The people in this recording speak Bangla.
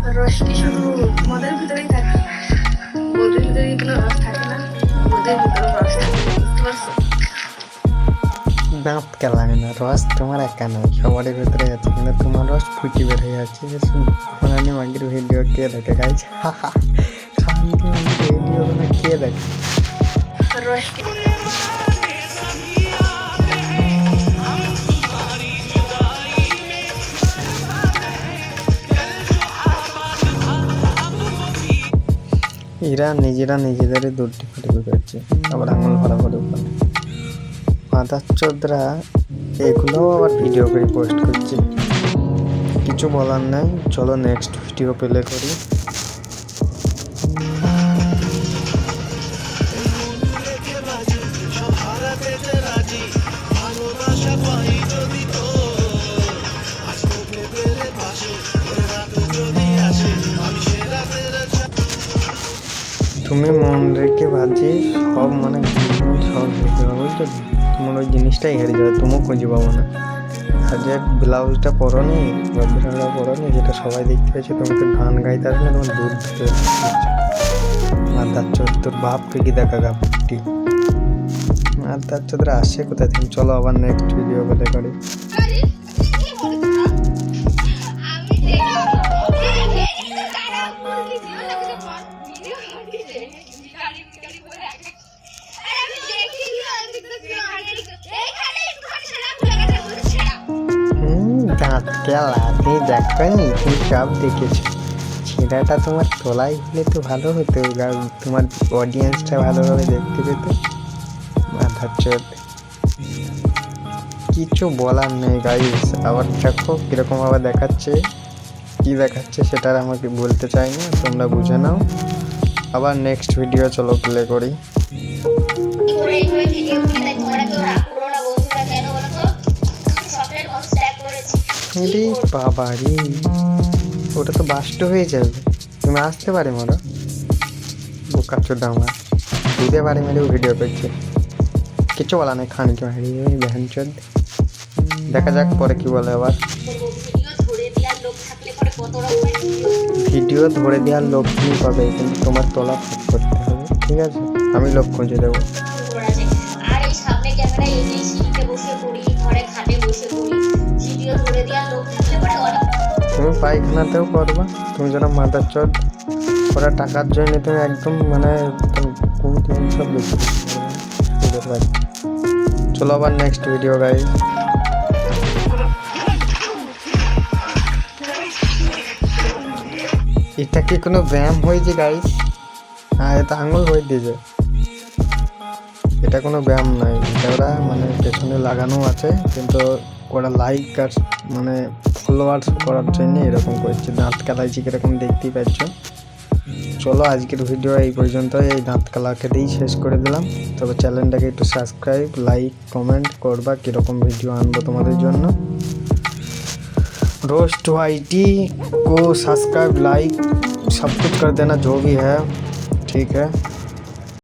রসটি শুধু মদের ভিতরেই থাকে, মদের ভিতরে কোনো রস থাকে না, মদের ভিতরে রস থাকে, বুঝতে পারছো? দাঁত কেলায় না, রস তোমার একা নয়, সবারই ভেতরে আছে, কিন্তু তোমার রস ফুটি বের হয়ে যাচ্ছে। খানি মাগির ভিডিও কে দেখে গাইজ? খানি মাগির ভিডিও কে দেখে? রসটি এরা নিজেরা নিজেদেরই দুটি ফাটিপি করছে, আবার আঙুল ফাটাফাটি করে। মাদার চোদরা এগুলো আবার ভিডিও করে পোস্ট করছে, কিছু বলার নাই। চলো নেক্সট ভিডিও প্লে করি। তুমি মন রেখে ভাবছি সব মানে সব দেখতে পাবো, বুঝছো? তোমার ওই জিনিসটাই হেরে যাবে, তুমিও খুঁজে পাবো না। আর যে ব্লাউজটা পরো নি, গদ্রাটা পরো নি, যেটা সবাই দেখতে পেয়েছে, তোমাকে গান গাইতে আসলে তোমার দূর থেকে মাদার চোদ, তোর বাপকে কি দেখা গাপটি মাদার চোদরা আসছে কোথায় তুমি? চলো আবার নেক্সট ভিডিও প্লে করি। দাঁত কেলা, তুমি দেখনি? তুমি সব দেখেছো। ছেঁড়াটা তোমার তোলাই হলে তো ভালো হতো, তোমার অডিয়েন্সটা ভালোভাবে দেখতে পেত। মাথার চোদ, কিছু বলার নেই গাইস। আবার দেখো কিরকম ভাবে দেখাচ্ছে, কি দেখাচ্ছে সেটা আর আমাকে বলতে চাই না, তোমরা বুঝে নাও। আবার নেক্সট ভিডিও চলো প্লে করি। আরে বাবা রে, ওটা তো বাস্ট হয়ে যাবে। তুমি আসতে পারে মারো, বোকা চোদা আমার দুধে বাড়ি মেরেও ভিডিও করছে, কিছু বলা নেই। খানকে মারি বেহান চোদ, দেখা যাক পরে কি বলে। আবার ভিডিও ধরে দেওয়ার লোক তুমি পাবে, কিন্তু তোমার তোলা ফাঁক করতে হবে, ঠিক আছে? আমি লোক খুঁজে দেবো। তুমি পায়খানাতেও করবা, তুমি যেন মাদার চোদ। ওরা টাকার জন্য তুমি একদম মানে সব বেশি। চলো আবার নেক্সট ভিডিও গাইস। এটা কি কোনো ব্যায়াম হয়েছে গাইস? হ্যাঁ, এটা আঙুল হয়ে দিয়েছে, এটা কোনো ব্যায়াম নয়। এটা ওরা মানে পেছনে লাগানো আছে, কিন্তু ওরা লাইক আর মানে ফলোয়ার্স করার জন্য এরকম করছে। দাঁত কালাইছি কিরকম দেখতেই পাচ্ছ। চলো আজকের ভিডিও এই পর্যন্ত, এই দাঁত কালাকে দিয়েই শেষ করে দিলাম। তবে চ্যানেলটাকে একটু সাবস্ক্রাইব, লাইক, কমেंट করবা, কীরকম ভিডিও আনবো তোমাদের জন্য। रोस्ट वाईटी को सब्सक्राइब, लाइक सब कुछ कर देना जो भी है, ठीक है।